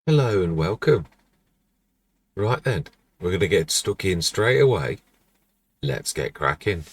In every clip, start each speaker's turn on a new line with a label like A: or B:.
A: Hello and welcome. Right then, we're going to get stuck in straight away. Let's get cracking.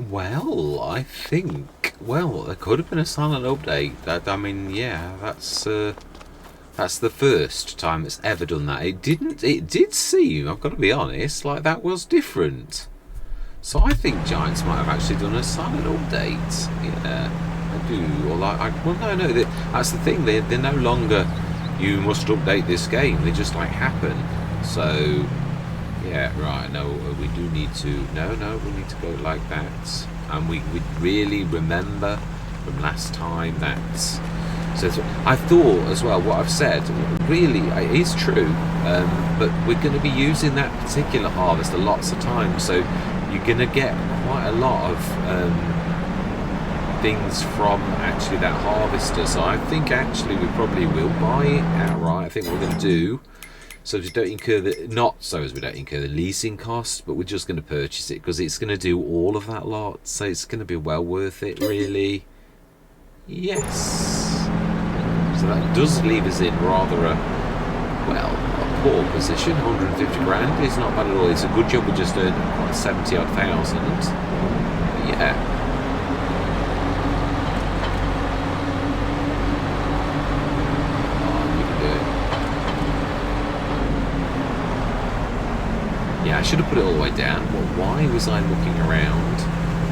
A: Well, I think, there could have been a silent update. I mean, yeah, that's the first time it's ever done that. It did seem, I've got to be honest, like that was different. So I think Giants might have actually done a silent update. Yeah, I do. Or like, well, no, that's the thing. They're no longer, you must update this game. They just like happen. So yeah, right, no, we do need to, no, we need to go like that. And we really remember from last time that, so I thought as well, what I've said, really, it is true, but we're going to be using that particular harvester lots of times, so you're going to get quite a lot of things from actually that harvester. So I think actually we probably will buy it outright. I think what we're going to do, so we don't incur the, not so as we don't incur the leasing costs, but we're just going to purchase it because it's going to do all of that lot, so it's going to be well worth it, really. Yes. So that does leave us in rather a, well, a poor position. 150 grand is not bad at all. It's a good job we just earned quite 70 odd thousand. But yeah. Yeah, I should have put it all the way down. Well, why was I looking around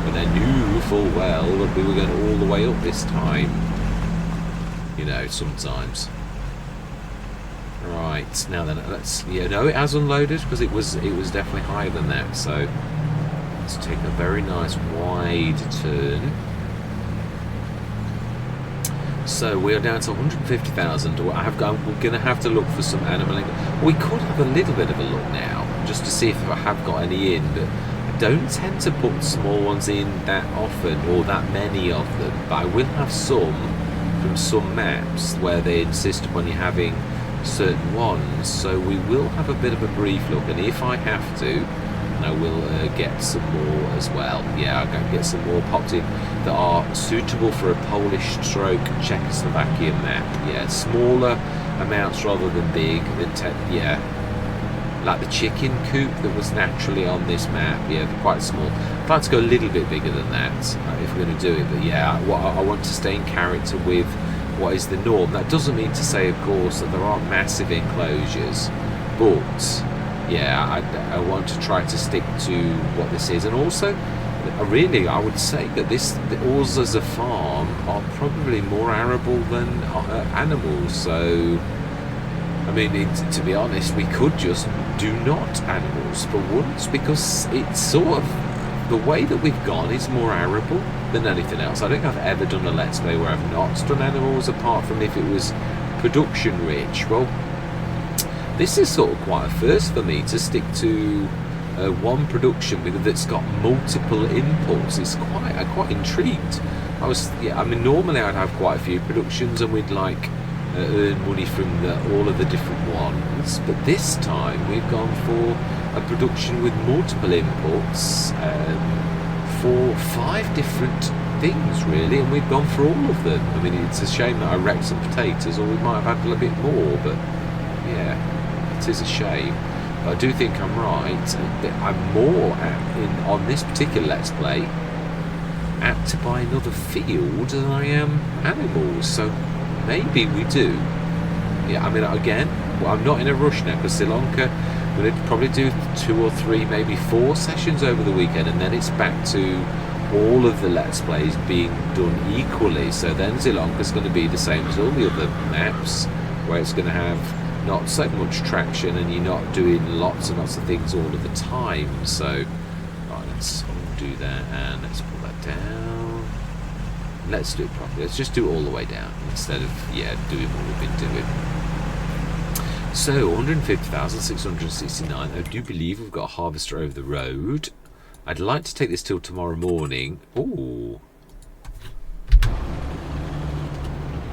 A: when I knew full well that we were going all the way up this time? You know, sometimes. Right, now then, let's, yeah, no, it has unloaded because it was definitely higher than that. So let's take a very nice wide turn. So we are down to 150,000. We're going to have to look for some animal. We could have a little bit of a look now, just to see if I have got any in, but I don't tend to put small ones in that often, or that many of them, but I will have some from some maps where they insist upon you having certain ones, so we will have a bit of a brief look, and if I have to, I will get some more as well. Yeah, I'll go get some more popped in that are suitable for a Polish stroke Czechoslovakian map. Yeah, smaller amounts rather than big. Yeah, like the chicken coop that was naturally on this map. Yeah, they're quite small. I'd like to go a little bit bigger than that if we're going to do it. But yeah, I want to stay in character with what is the norm. That doesn't mean to say, of course, that there aren't massive enclosures, but yeah, I want to try to stick to what this is. And also, really, I would say that us as a farm are probably more arable than animals. So, I mean, to be honest, we could just do not animals for once, because it's sort of, the way that we've gone is more arable than anything else. I don't think I've ever done a Let's Play where I've not done animals, apart from if it was production rich. Well, this is sort of quite a first for me to stick to one production that's got multiple inputs. It's I'm quite intrigued. I mean, normally I'd have quite a few productions and we'd like earn money from all of the different ones, but this time we've gone for a production with multiple inputs for 5 different things, really, and we've gone for all of them. I mean, it's a shame that I wrecked some potatoes, or we might have had a little bit more, but yeah. It is a shame, but I do think I'm right. I'm more on this particular Let's Play apt to buy another field than I am animals, so maybe we do. Yeah, I mean, again, well, I'm not in a rush now, because Zielonka, I'm going to probably do 2 or 3, maybe 4 sessions over the weekend, and then it's back to all of the Let's Plays being done equally. So then Zielonka's going to be the same as all the other maps, where it's going to have not so much traction and you're not doing lots and lots of things all of the time. So right, let's undo that and let's pull that down. Let's do it properly. Let's just do it all the way down instead of doing what we've been doing. So 150,669. I do believe we've got a harvester over the road. I'd like to take this till tomorrow morning. Oh,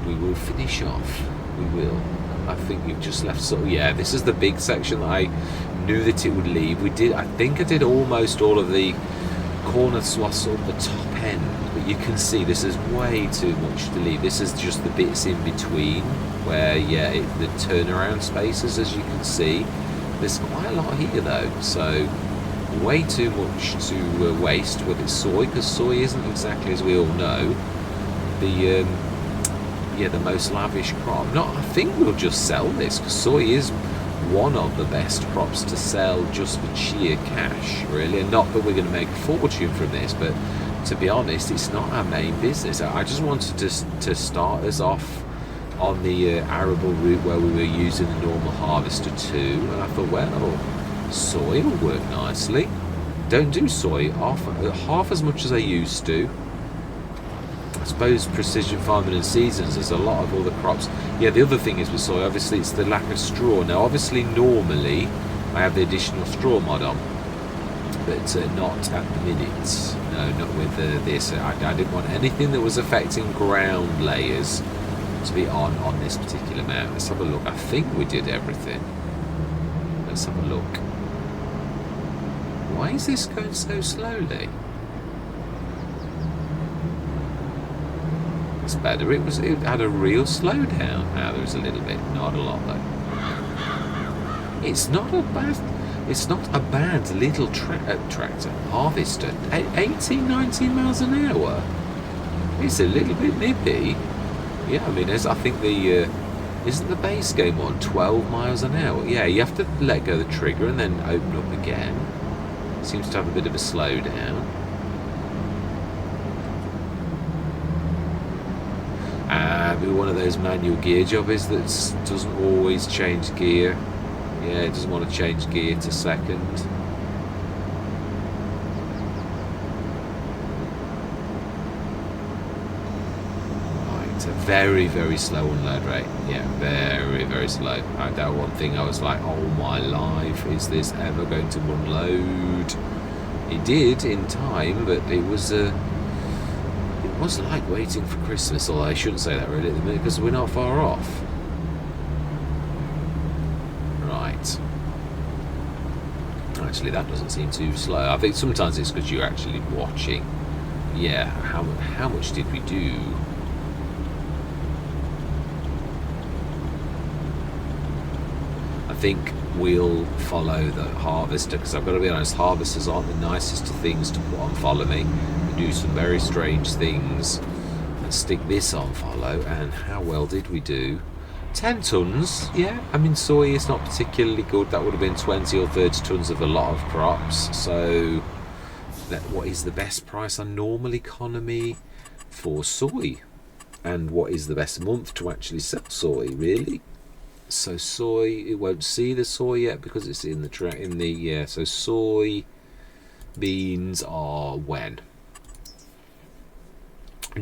A: we will finish off. We will. I think we've just left, so yeah, this is the big section that I knew that it would leave. I think I did almost all of the corner swaths on the top end, but you can see this is way too much to leave. This is just the bits in between where, yeah, the turnaround spaces, as you can see. There's quite a lot here though, so way too much to waste, whether it's soy, because soy isn't exactly, as we all know, the most lavish crop. I think we'll just sell this, because soy is one of the best crops to sell just for sheer cash, really. And not that we're going to make a fortune from this, but to be honest, it's not our main business. I just wanted to start us off on the arable route where we were using the normal harvester too, and I thought, well, soy will work nicely. Don't do soy half as much as I used to. I suppose precision farming and seasons, there's a lot of other crops. Yeah, the other thing is with soy, obviously it's the lack of straw. Now obviously normally I have the additional straw mod on, but not at the minute. No, not with this. I didn't want anything that was affecting ground layers to be on this particular map. Let's have a look. I think we did everything. Let's have a look. Why is this going so slowly? It's better. It had a real slowdown. Now there is a little bit, not a lot though. It's not a bad little tractor harvester. 18, 19 miles an hour. It's a little bit nippy. Yeah, I mean, I think the isn't the base game on 12 miles an hour? Yeah, you have to let go of the trigger and then open up again. Seems to have a bit of a slowdown. Maybe one of those manual gear jobbies that doesn't always change gear. Yeah, it doesn't want to change gear to second. Very, very slow unload rate. Yeah, very, very slow. That one thing I was like, oh my life, is this ever going to unload? It did in time, but it was like waiting for Christmas, although I shouldn't say that really at the minute because we're not far off. Right. Actually, that doesn't seem too slow. I think sometimes it's because you're actually watching. Yeah, how much did we do? I think we'll follow the harvester because I've got to be honest, harvesters aren't the nicest of things to put on follow me. We do some very strange things. Let's stick this on follow. And how well did we do? 10 tons, yeah. I mean, soy is not particularly good. That would have been 20 or 30 tons of a lot of crops. So what is the best price on normal economy for soy? And what is the best month to actually sell soy, really? So soy, it won't see the soy yet because it's in the so soy beans are when?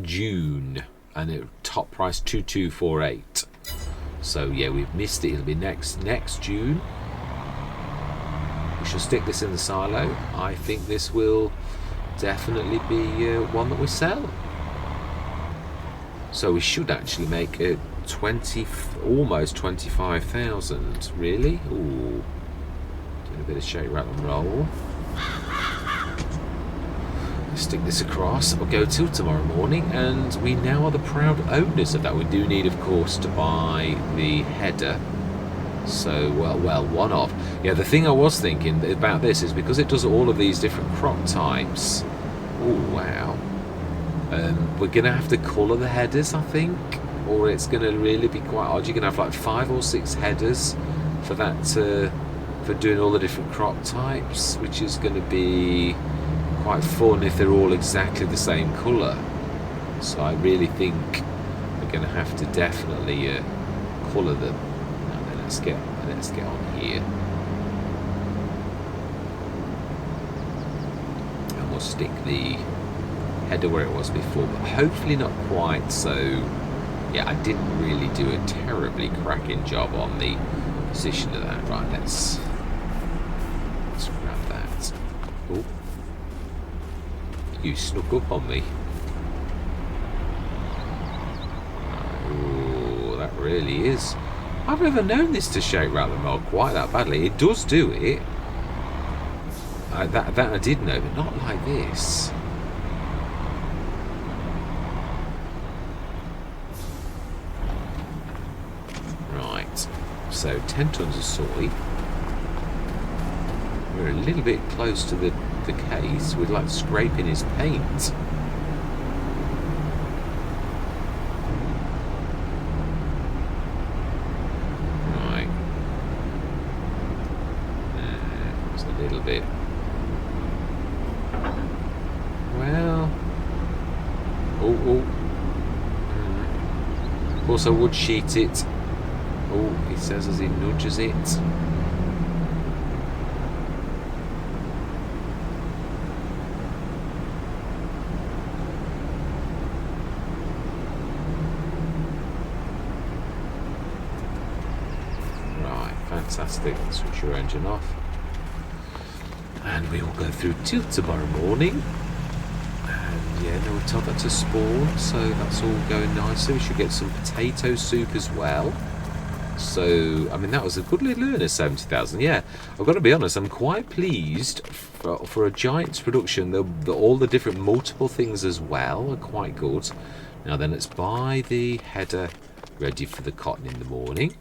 A: June, and it top price 2248. So yeah, we've missed it. It'll be next June. We shall stick this in the silo. I think this will definitely be one that we sell. So we should actually make it almost 25,000. Really? Ooh, doing a bit of shake, rattle and roll. Stick this across. We'll go till tomorrow morning, and we now are the proud owners of that. We do need, of course, to buy the header. So, well, one of. Yeah, the thing I was thinking about this is because it does all of these different crop types. Oh, wow. We're going to have to colour the headers, I think, or it's going to really be quite odd. You're going to have like 5 or 6 headers for that, for doing all the different crop types, which is going to be quite fun if they're all exactly the same colour. So I really think we're going to have to definitely colour them. Now then, let's get on here, and we'll stick the header where it was before, but hopefully not quite. So yeah, I didn't really do a terribly cracking job on the position of that. Right, let's grab that. Oh, you snuck up on me. Oh, that really is. I've never known this to shake, rattle and roll quite that badly. It does do it. That I did know, but not like this. Right, so 10 tons of soy. We're a little bit close to the case. We'd like scraping his paint. Right. It's a little bit. Well. Oh. course I would sheet it. Oh, he says as he nudges it. Right, fantastic. Switch your engine off. And we will go through till tomorrow morning. And yeah, no, we're told that to spawn, so that's all going nicely. We should get some potato soup as well. So, I mean, that was a good little earner, 70,000. Yeah, I've got to be honest, I'm quite pleased for a Giants production. All the different multiple things as well are quite good. Now then, let's buy the header ready for the cotton in the morning.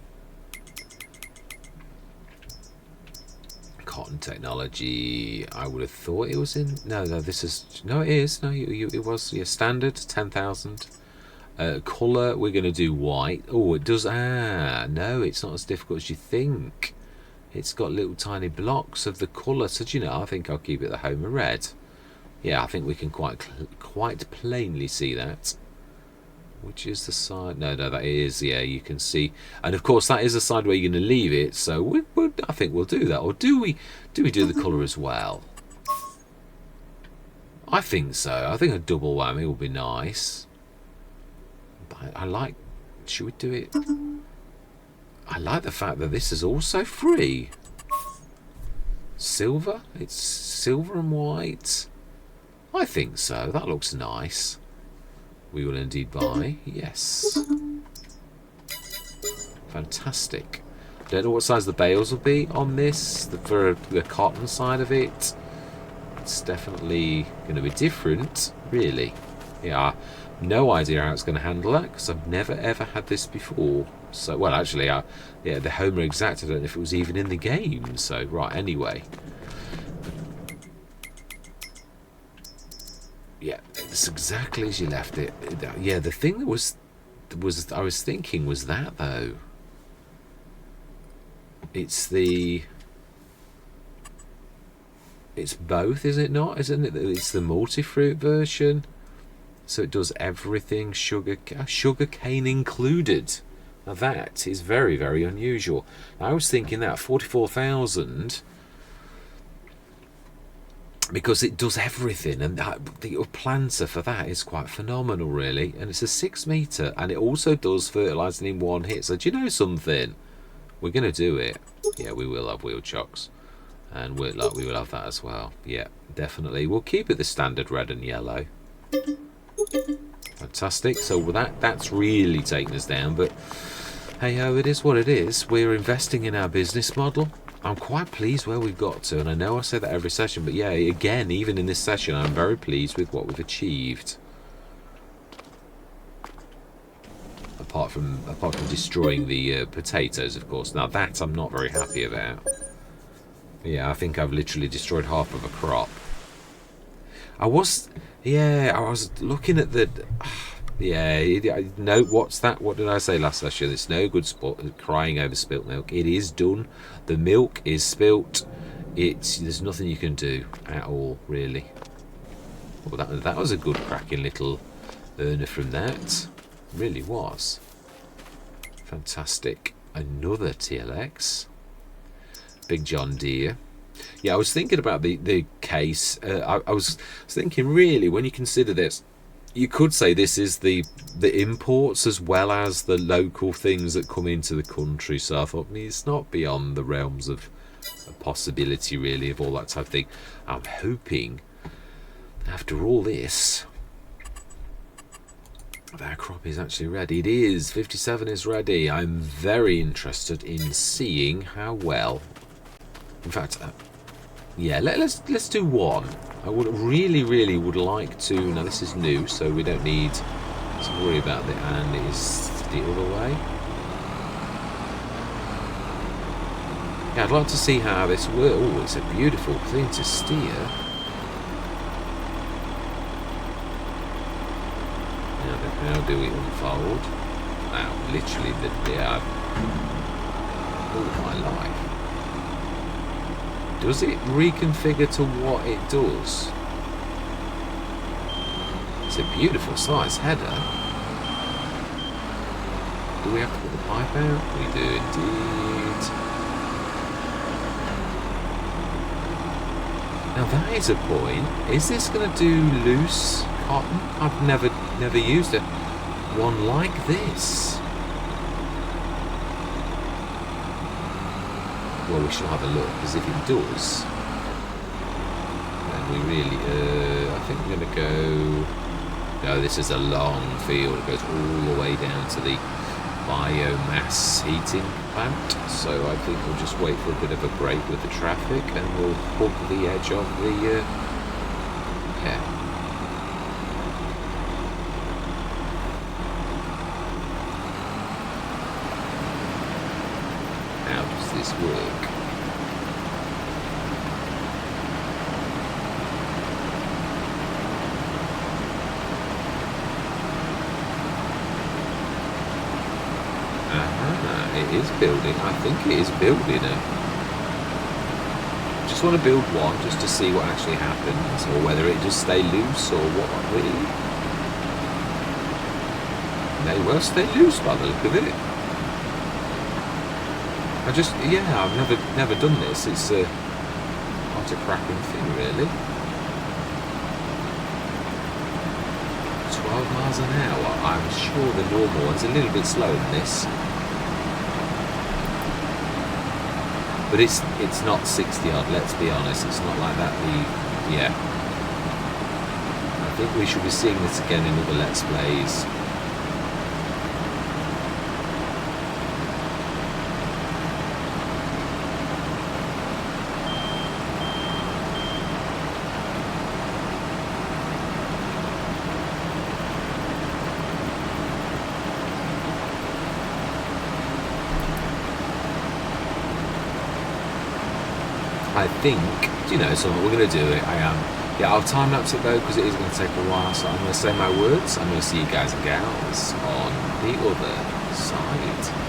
A: Cotton technology, I would have thought it was in... No, this is... No, it is. No, it was, yeah, standard, 10,000. Colour, we're going to do white. Oh, it does... no, it's not as difficult as you think. It's got little tiny blocks of the colour. So, do you know, I think I'll keep it the Homer red. Yeah, I think we can quite plainly see that. Which is the side... No, that is... Yeah, you can see. And, of course, that is the side where you're going to leave it. So, I think we'll do that. Or do we do the colour as well? I think so. I think a double whammy will be nice. I like... Should we do it? I like the fact that this is also free. Silver? It's silver and white. I think so. That looks nice. We will indeed buy. Yes. Fantastic. Don't know what size the bales will be on this. For the cotton side of it. It's definitely going to be different. Really. Yeah. No idea how it's going to handle that, because I've never ever had this before. So, well, actually, yeah, the Homer Exact, I don't know if it was even in the game. So, right, anyway. Yeah, it's exactly as you left it. Yeah, the thing that was I was thinking was that, though. It's both, is it not? Isn't it? It's the multi-fruit version. So it does everything, sugar cane included. Now that is very, very unusual. I was thinking that 44,000, because it does everything, and the planter for that is quite phenomenal, really. And it's a 6 metre, and it also does fertilising in one hit. So do you know something? We're going to do it. Yeah, we will have wheel chocks, and we will have that as well. Yeah, definitely. We'll keep it the standard red and yellow. Fantastic. So that's really taken us down, but hey ho, it is what it is. We're investing in our business model. I'm quite pleased where we've got to, and I know I say that every session, but yeah, again, even in this session, I'm very pleased with what we've achieved. Apart from destroying the potatoes, of course. Now that I'm not very happy about. Yeah, I think I've literally destroyed half of a crop. I was looking at the... Yeah, no, what's that? What did I say last session? It's no good sport crying over spilt milk. It is done. The milk is spilt. There's nothing you can do at all, really. Well, that was a good cracking little earner from that. Really was. Fantastic. Another TLX. Big John Deere. Yeah, I was thinking about the case. I was thinking, really, when you consider this, you could say this is the imports as well as the local things that come into the country. So I thought, it's not beyond the realms of a possibility, really, of all that type of thing. I'm hoping, after all this, that crop is actually ready. It is. 57 is ready. I'm very interested in seeing how well. In fact, yeah, let's do one. I would really would like to. Now this is new, so we don't need to worry about it. And it is the other way. Yeah, I'd like to see how this works. Oh, it's a beautiful thing to steer. Now do we unfold? Wow, literally oh my life. Does it reconfigure to what it does? It's a beautiful size header. Do we have to put the pipe out? We do indeed. Now that is a point. Is this going to do loose cotton? I've never used one like this. Well, we should have a look, because if it does, then we really, I think we're going to go, no, this is a long field. It goes all the way down to the biomass heating plant. So I think we'll just wait for a bit of a break with the traffic, and we'll hug the edge of the, yeah. How does this work? It is building. I think it is building it. Just want to build one just to see what actually happens, or whether it just stay loose or what really. May well stay loose by the look of it. I've never done this. It's quite a cracking thing, really. 12 miles an hour. I'm sure the normal one's a little bit slower than this. But it's not 60 odd, let's be honest. It's not like that. Yeah. I think we should be seeing this again in other Let's Plays. I think, so we're going to do it. I'll time lapse it though, because it is going to take a while, so I'm going to say my words. I'm going to see you guys and gals on the other side.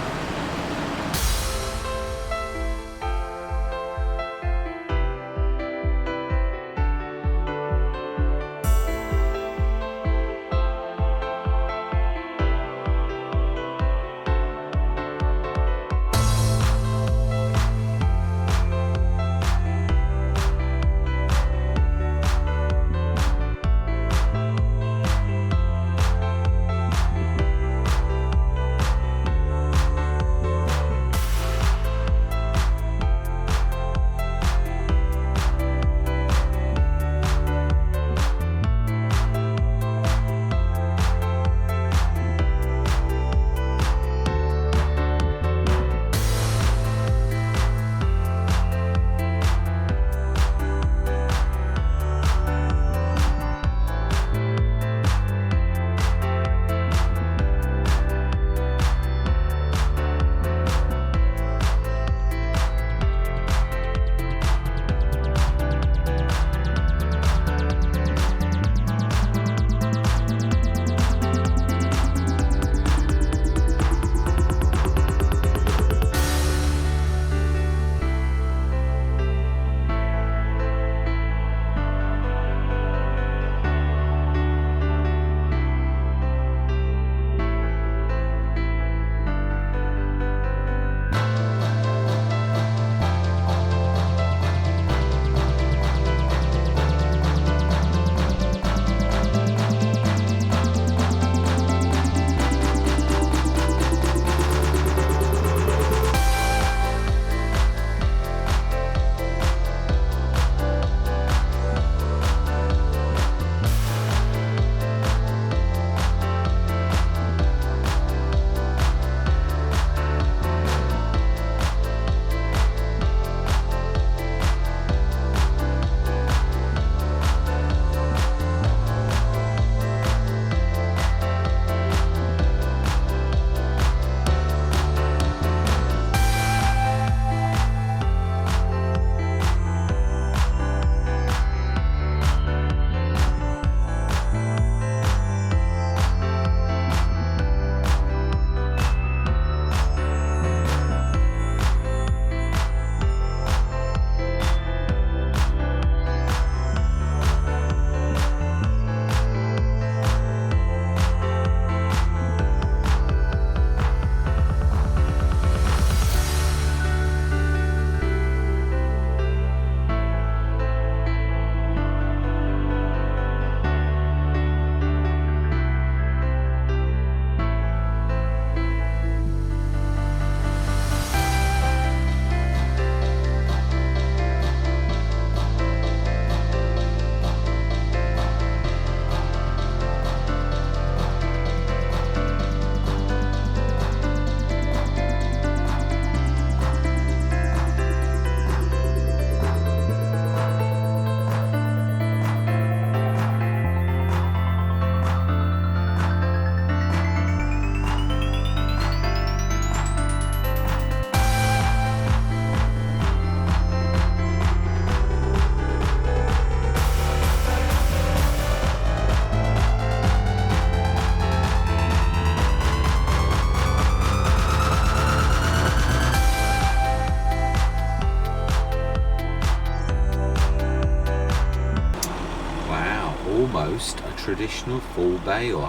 A: almost a traditional full bale.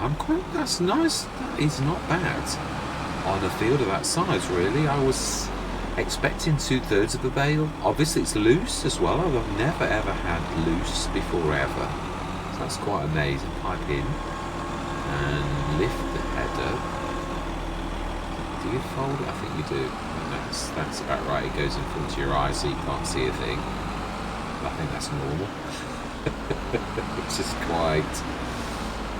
A: That's nice. That is not bad on a field of that size, really. I was expecting 2/3 of a bale. Obviously it's loose as well. I've never ever had loose before ever. So that's quite amazing. Pipe in and lift the header. Do you fold it? I think you do. And that's about right. It goes in front of your eyes so you can't see a thing. I think that's normal. Which is quite...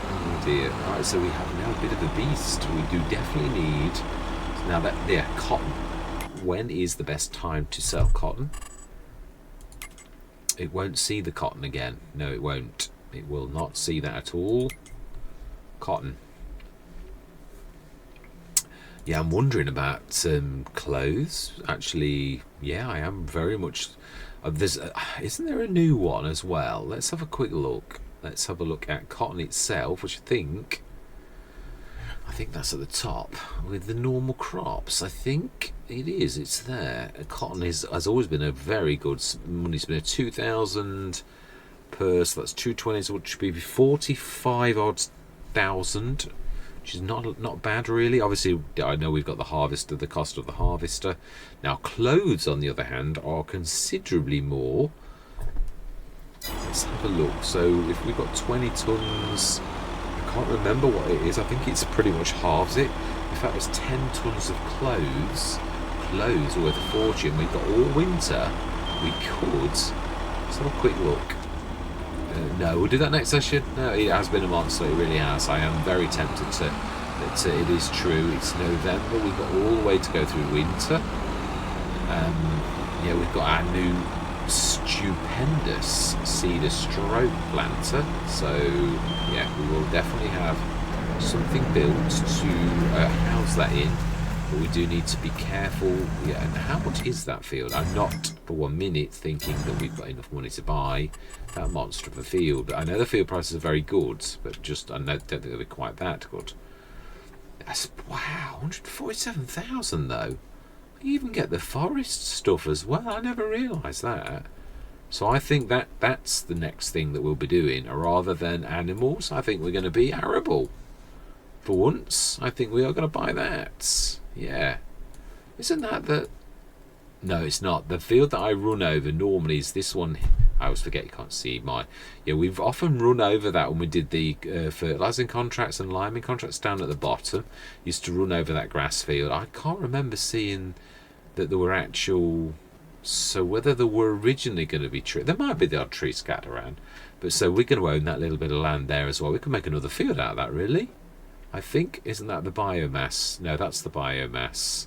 A: Oh dear. Right, so we have now a bit of a beast. We do definitely need... Now that... Yeah, cotton. When is the best time to sell cotton? It won't see the cotton again. No, it won't. It will not see that at all. Cotton. Yeah, I'm wondering about clothes. Actually, yeah, I am very much... isn't there a new one as well? Let's have a quick look. Let's have a look at cotton itself, which I think that's at the top with the normal crops. I think it is. It's there. Cotton has always been a very good money. It's been a 2,000 per. So that's 220. So it should be 45 odd thousand, which is not bad really. Obviously, I know we've got the harvester, the cost of the harvester. Now, clothes on the other hand are considerably more. Let's have a look. So if we've got 20 tons. I can't remember what it is. I think it's pretty much halves it. If that was 10 tons of clothes are worth a fortune. We've got all winter. We could. Let's have a quick look. No, we'll do that next session. No, it has been a monster. It really has. I am very tempted to. It is true. It's November. We've got all the way to go through winter. Yeah, we've got our new stupendous cedar stroke planter, so yeah, we will definitely have something built to house that in, but we do need to be careful. Yeah, and how much is that field? I'm not for 1 minute thinking that we've got enough money to buy that monster of a field. I know the field prices are very good, but just I don't think they'll be quite that good. That's, wow, 147,000 though. You even get the forest stuff as well. I never realised that. So I think that's the next thing that we'll be doing. Rather than animals, I think we're going to be arable. For once, I think we are going to buy that. Yeah. Isn't that the... No, it's not. The field that I run over normally is this one. I always forget, you can't see my... Yeah, we've often run over that when we did the fertilising contracts and liming contracts down at the bottom. Used to run over that grass field. I can't remember seeing that there were actual... So whether there were originally going to be trees... There might be the odd tree scattered around. But so we're going to own that little bit of land there as well. We can make another field out of that, really. I think, isn't that the biomass? No, that's the biomass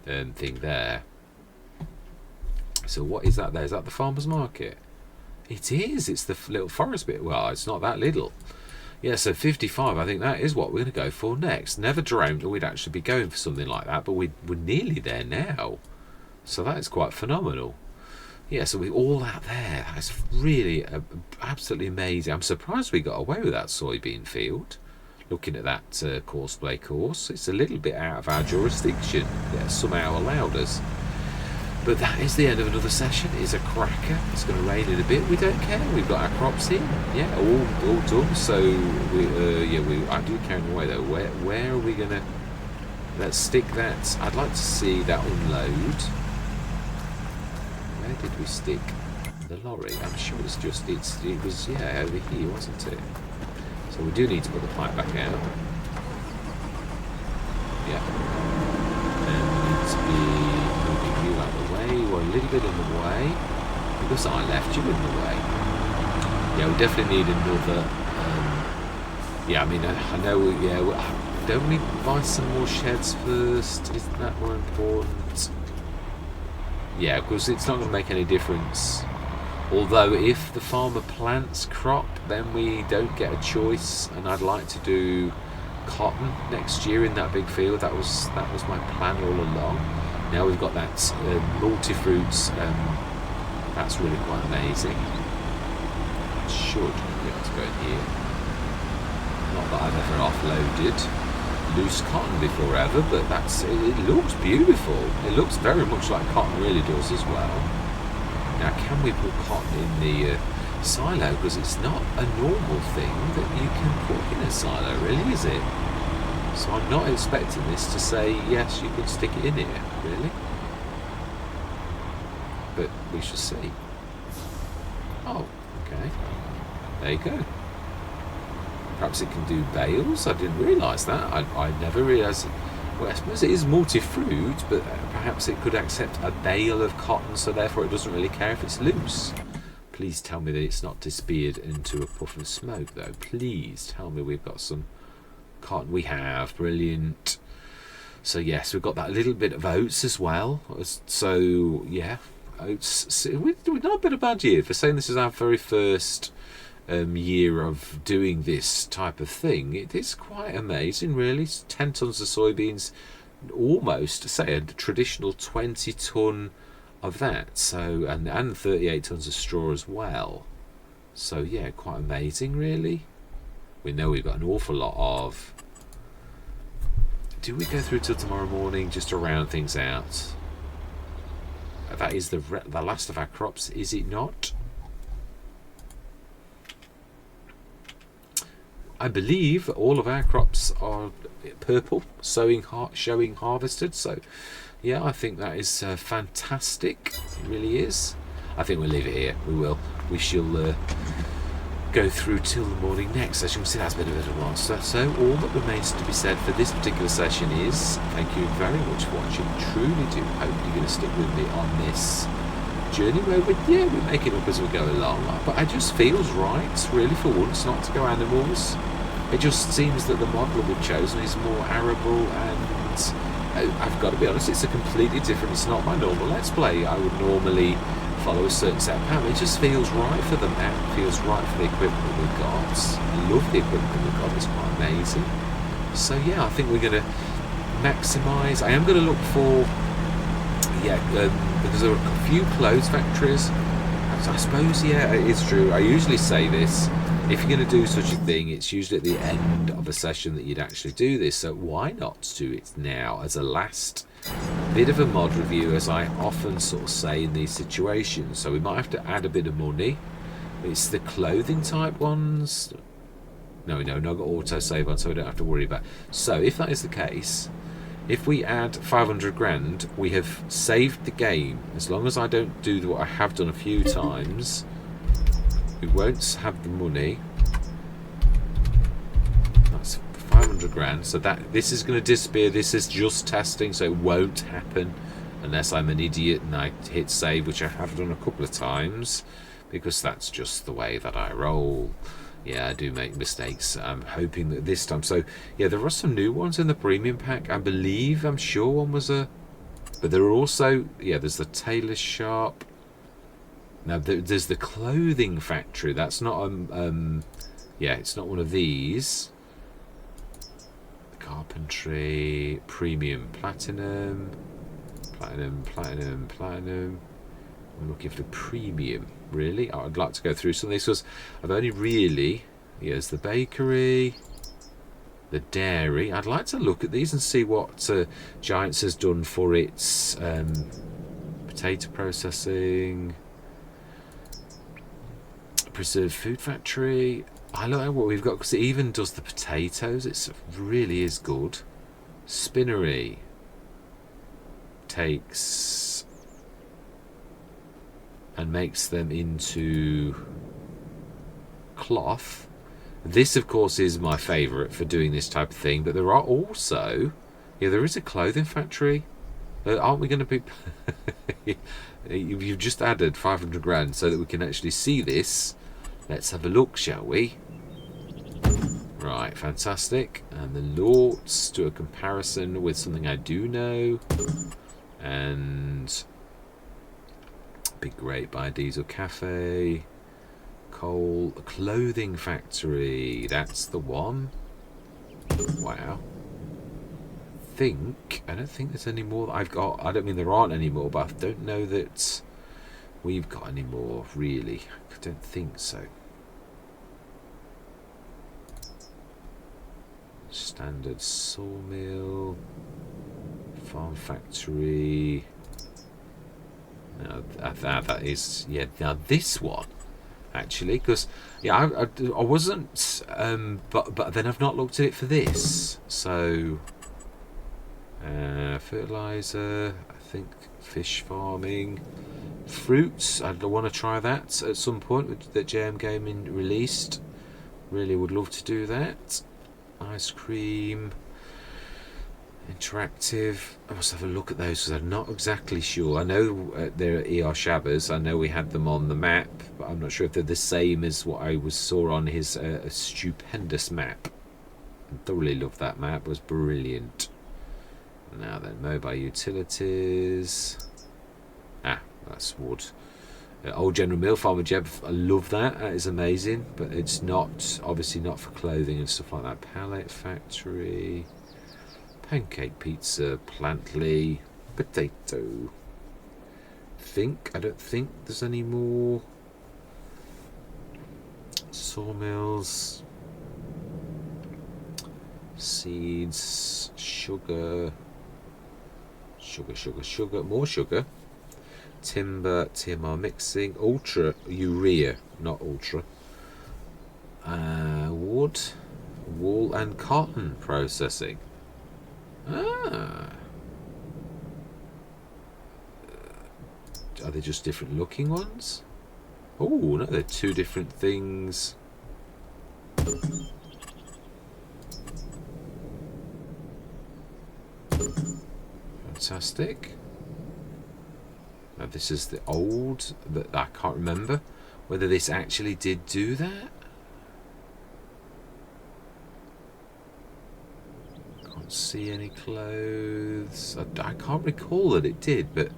A: thing there. So what is that there? Is that the farmer's market? It is. It's the little forest bit. Well, it's not that little. Yeah, so 55, I think that is what we're going to go for next. Never dreamt that we'd actually be going for something like that, but we're nearly there now. So that is quite phenomenal. Yeah, so we're all out there. That's really absolutely amazing. I'm surprised we got away with that soybean field. Looking at that courseplay course, it's a little bit out of our jurisdiction. Yeah, somehow allowed us. But that is the end of another session. It's a cracker. It's going to rain in a bit. We don't care. We've got our crops in. Yeah, all done. So I do count away though. Where are we going to? Let's stick that. I'd like to see that unload. Where did we stick the lorry? I'm sure it was over here, wasn't it? So we do need to put the pipe back out. Yeah. And we need to be moving you out of the way. We're a little bit in the way. Because I left you in the way. Yeah, we definitely need another... yeah, I mean, I know, don't we buy some more sheds first? Isn't that more important? Yeah, because it's not going to make any difference. Although if the farmer plants crop, then we don't get a choice. And I'd like to do cotton next year in that big field. That was my plan all along. Now we've got that multi-fruits. That's really quite amazing. Should be able to go in here. Not that I've ever offloaded loose cotton before ever, but it looks beautiful. It looks very much like cotton really does as well. Now, can we put cotton in the... silo, because it's not a normal thing that you can put in a silo, really, is it? So I'm not expecting this to say, yes, you can stick it in here, really. But we shall see. Oh, okay. There you go. Perhaps it can do bales. I didn't realise that. I never realised. Well, I suppose it is multi-fruit, but perhaps it could accept a bale of cotton, so therefore it doesn't really care if it's loose. Please tell me that it's not disappeared into a puff of smoke, though. Please tell me we've got some cotton. We have. Brilliant. So yes, we've got that little bit of oats as well. So yeah, oats. We've not been a bad year for saying this is our very first year of doing this type of thing. It is quite amazing, really. 10 tons of soybeans, almost say a traditional 20 ton of that. So and 38 tons of straw as well. So yeah, quite amazing, really. We know we've got an awful lot of. Do we go through till tomorrow morning just to round things out? That is the last of our crops, is it not? I believe all of our crops are purple, showing harvested. So, yeah, I think that is fantastic. It really is. I think we'll leave it here. We will. We shall go through till the morning next session. See, that's been a bit of a monster. So, all that remains to be said for this particular session is thank you very much for watching. Truly do hope you're going to stick with me on this journey where we're making up as we go along. But it just feels right, really, for once, not to go animals. It just seems that the model we've chosen is more arable, and I've got to be honest, it's a completely different. It's not my normal Let's Play. I would normally follow a certain set of patterns. It just feels right for the map, feels right for the equipment that we've got. I love the equipment that we've got, it's quite amazing. So yeah, I think we're going to maximise. I am going to look for, because there are a few clothes factories. I suppose, yeah, it is true. I usually say this, if you're going to do such a thing, it's usually at the end of a session that you'd actually do this. So why not do it now as a last bit of a mod review, as I often sort of say in these situations. So we might have to add a bit of money. It's the clothing type ones. No, I've got autosave on, so I don't have to worry about it. So if that is the case, if we add 500 grand, we have saved the game. As long as I don't do what I have done a few times, we won't have the money. That's 500 grand. So this is going to disappear. This is just testing, so it won't happen unless I'm an idiot and I hit save, which I have done a couple of times, because that's just the way that I roll. Yeah, I do make mistakes. I'm hoping that this time. So yeah, there are some new ones in the premium pack. I'm sure one was a. But there are also, there's the tailor shop. Now there's the clothing factory. That's not it's not one of these. The carpentry premium platinum. I'm looking for the premium. Really, I'd like to go through some of these because I've only really. Here's the bakery, the dairy. I'd like to look at these and see what Giants has done for its potato processing. Preserved food factory. I like what we've got because it even does the potatoes. It really is good. Spinnery takes and makes them into cloth. This, of course, is my favourite for doing this type of thing. But there are also, there is a clothing factory. Aren't we going to be? You've just added 500 grand so that we can actually see this. Let's have a look, shall we? Right, fantastic. And the Lorts, do a comparison with something I do know. And Big Great Buy Diesel Cafe. Coal Clothing Factory. That's the one. Wow. I don't think there's any more that I've got. I don't mean there aren't any more, but I don't know that we've got any more, really. I don't think so. Standard sawmill, farm factory. Now that is, now this one actually, because yeah, I wasn't, but then I've not looked at it for this. So fertilizer, I think fish farming, fruits. I'd want to try that at some point that JM Gaming released. Really would love to do that. Ice cream, interactive. I must have a look at those because I'm not exactly sure. I know they're ER Shabbas. I know we had them on the map, but I'm not sure if they're the same as what I saw on his stupendous map. I thoroughly loved that map. It was brilliant. Now then, mobile utilities. That's wood. Old General Mill, Farmer Jeb, I love that. That is amazing, but it's not, obviously not for clothing and stuff like that. Pallet factory, pancake pizza, Plantly, potato. I don't think there's any more. Sawmills, seeds, sugar, more sugar. Timber, TMR mixing, ultra urea, not ultra. Wood, wool and cotton processing. Are they just different looking ones? Oh no, they're two different things. Fantastic. Now this is the old, that I can't remember whether this actually did do that. Can't see any clothes. I can't recall that it did, but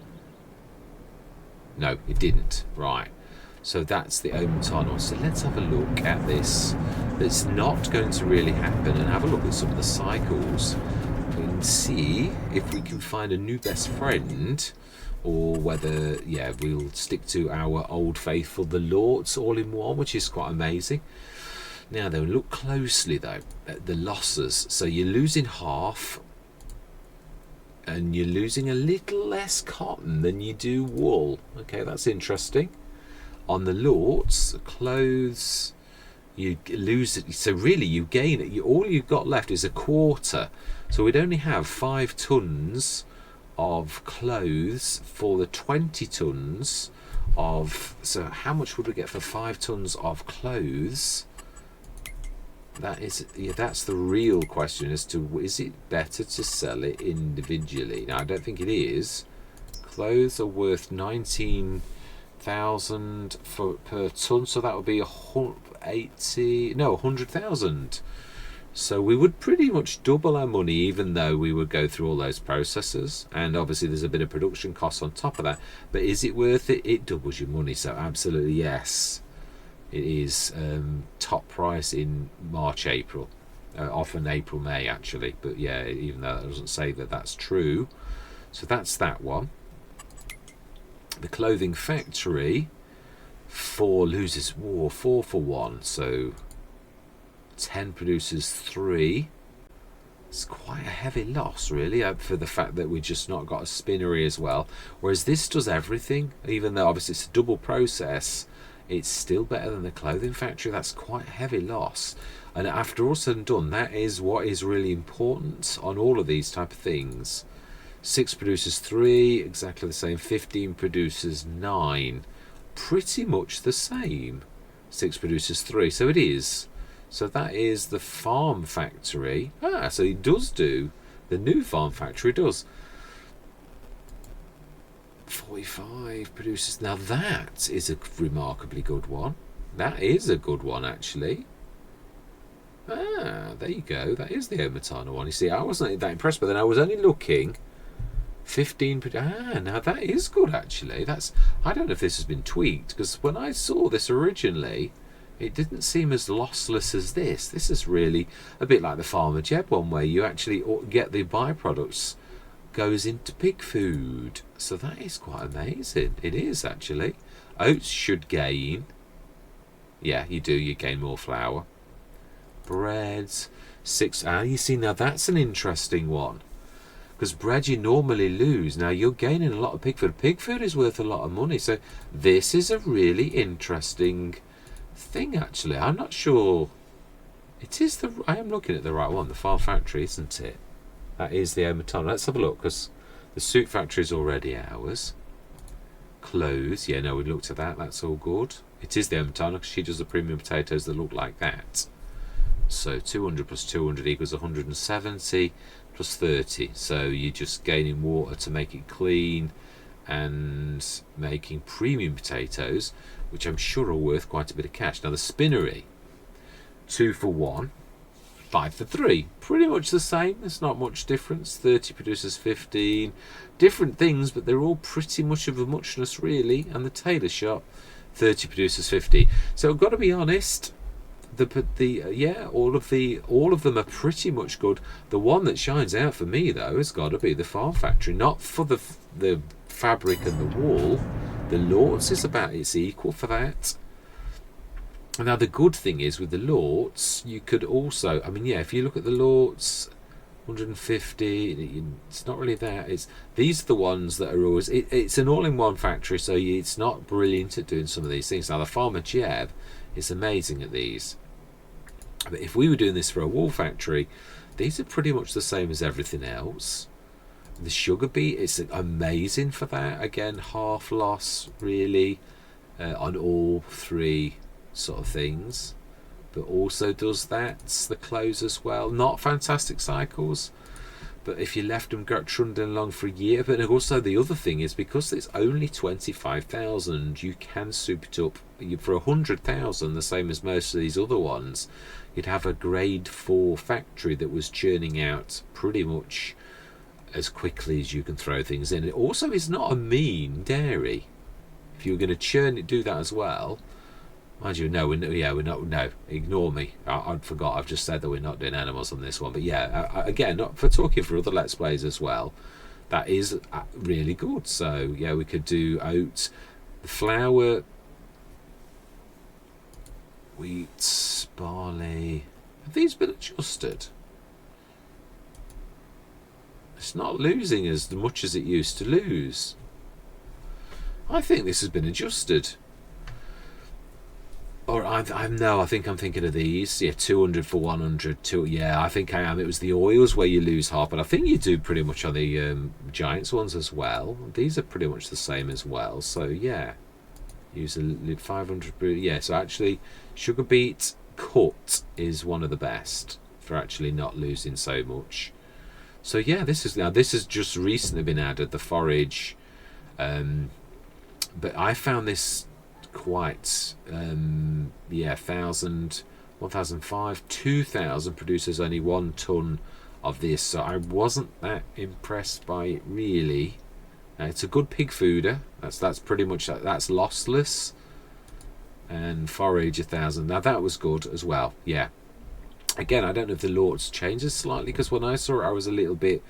A: no, it didn't. Right. So that's the Omenton. So let's have a look at this. That's not going to really happen, and have a look at some of the cycles and see if we can find a new best friend, or whether, yeah, we'll stick to our old faithful, the Lords all-in-one, which is quite amazing. Now then, look closely though at the losses. So you're losing half, and you're losing a little less cotton than you do wool. Okay, that's interesting. On the Lords, clothes, you lose it. So really you gain it. All you've got left is a quarter. So we'd only have 5 tons of clothes for the 20 tons of, so how much would we get for 5 tons of clothes? That is, yeah, that's the real question as to, is it better to sell it individually? Now I don't think it is. Clothes are worth 19,000 per ton, so that would be 100,000. So we would pretty much double our money, even though we would go through all those processes, and obviously there's a bit of production costs on top of that. But is it worth it? It doubles your money, so absolutely yes. It is top price in March, April, often April, May actually. But yeah, even though that doesn't say that that's true. So that's that one. The clothing factory, 4 loses war, 4 for 1. So 10 produces 3. It's quite a heavy loss really, for the fact that we just not got a spinnery as well. Whereas this does everything, even though obviously it's a double process. It's still better than the clothing factory. That's quite a heavy loss. And after all said and done, that is what is really important on all of these type of things. 6 produces 3, exactly the same. 15 produces 9, pretty much the same. 6 produces 3, so it is. So that is the farm factory. So it does do. The new farm factory does. 45 produces. Now that is a remarkably good one. That is a good one actually. There you go. That is the Omatana one. You see, I wasn't that impressed, but then I was only looking. 15. Now that is good actually. That's. I don't know if this has been tweaked, because when I saw this originally, it didn't seem as lossless as this. This is really a bit like the Farmer Jeb one, where you actually get the byproducts goes into pig food. So that is quite amazing. It is actually. Oats should gain. Yeah, you do. You gain more flour. Breads, 6. You see, now that's an interesting one, because bread you normally lose. Now you're gaining a lot of pig food. Pig food is worth a lot of money. So this is a really interesting thing actually. I'm not sure. It is the. I am looking at the right one. The Farm Factory, isn't it? That is the Omatana. Let's have a look, because the Suit Factory is already ours. Clothes. Yeah, no, we looked at that. That's all good. It is the Omatana, because she does the premium potatoes that look like that. So 200 plus 200 equals 170 plus 30. So you're just gaining water to make it clean and making premium potatoes, which I'm sure are worth quite a bit of cash. Now the spinnery, 2 for 1, 5 for 3. Pretty much the same. There's not much difference. 30 produces 15. Different things, but they're all pretty much of a muchness, really. And the tailor shop, 30 produces 50. So I've got to be honest. All of them are pretty much good. The one that shines out for me though has got to be the Farm Factory. Not for the fabric and the wool. The Lords is about its equal for that. Now the good thing is with the Lords, you could also, I mean, yeah, if you look at the Lords, 150. It's not really that. These are the ones that are always. It's an all-in-one factory, so it's not brilliant at doing some of these things. Now the Farmer Jeb is amazing at these. But if we were doing this for a wool factory, these are pretty much the same as everything else. The sugar beet is amazing for that. Again, half loss really on all three sort of things. But also does that. The clothes as well. Not fantastic cycles. But if you left them trundling along for a year. But also the other thing is, because it's only 25,000, you can soup it up. For 100,000, the same as most of these other ones, you'd have a grade 4 factory that was churning out pretty much as quickly as you can throw things in. It also is not a mean dairy. If you were going to churn it, do that as well. Mind you, we're not. No, ignore me. I forgot. I've just said that we're not doing animals on this one. But yeah, again, not for talking for other Let's Plays as well. That is really good. So yeah, we could do oats, flour, wheat, barley. Have these been adjusted? It's not losing as much as it used to lose. I think this has been adjusted. Or I think I'm thinking of these. Yeah, 200 for 100. Yeah, I think I am. It was the oils where you lose half, but I think you do pretty much on the Giants ones as well. These are pretty much the same as well. So yeah, use a 500. Yeah, so actually, sugar beet cut is one of the best for actually not losing so much. So yeah, this has just recently been added, the forage, but I found this quite 1,000, 1,005, 2,000 produces only 1 ton of this, so I wasn't that impressed by it really. It's a good pig fooder. That's pretty much that's lossless. And forage 1,000. Now that was good as well. Yeah. Again, I don't know if the Lords changes slightly, because when I saw it I was a little bit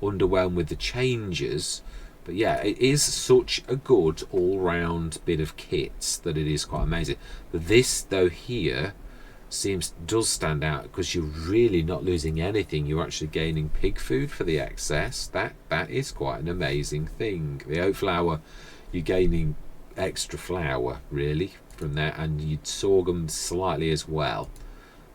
A: underwhelmed with the changes. But yeah, it is such a good all-round bit of kits that it is quite amazing. But this though here does stand out, because you're really not losing anything. You're actually gaining pig food for the excess. That is quite an amazing thing. The oat flour, you're gaining extra flour really from that, and you'd sorghum slightly as well.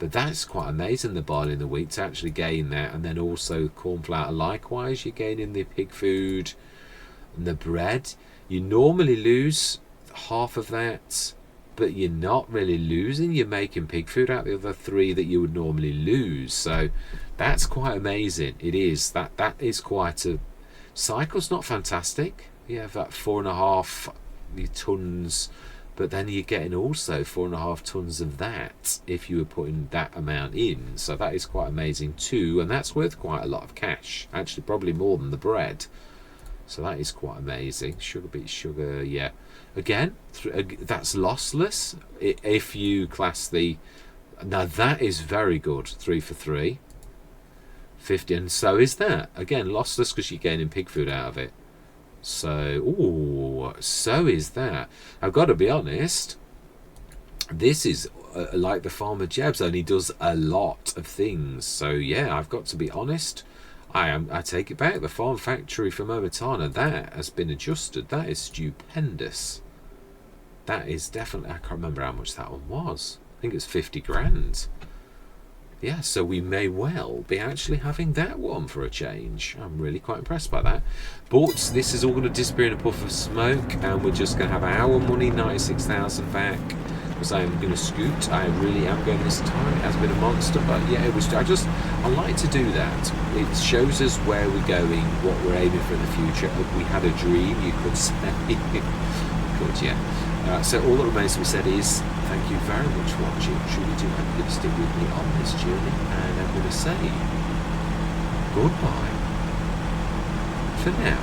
A: But that's quite amazing, the barley and the wheat, to actually gain that. And then also corn flour likewise, you're gaining the pig food. And the bread, you normally lose half of that, but you're not really losing. You're making pig food out the other 3 that you would normally lose. So that's quite amazing. It is. That is quite a cycle's not fantastic. You have that 4.5 tons, but then you're getting also 4.5 tons of that if you were putting that amount in. So that is quite amazing too, and that's worth quite a lot of cash. Actually, probably more than the bread. So that is quite amazing. Sugar beet sugar, yeah. Again, that's lossless if you class the. Now that is very good. 3 for 3, 50, and so is that. Again, lossless because you're gaining pig food out of it. So, so is that. I've got to be honest. This is like the Farmer Jebs, only does a lot of things. So yeah, I've got to be honest. I take it back. The Farm Factory from Omatana, that has been adjusted. That is stupendous. That is definitely, I can't remember how much that one was. I think it's 50 grand. Yeah, so we may well be actually having that one for a change. I'm really quite impressed by that. But this is all going to disappear in a puff of smoke, and we're just going to have our money, 96,000 back. Because I am going to scoot. I really am going this time. It has been a monster, but yeah, it was. I like to do that. It shows us where we're going, what we're aiming for in the future. We had a dream, you could say. Good, yeah. So all that remains to be said is thank you very much for watching. Truly do hope you stick with me on this journey, and I'm going to say goodbye for now.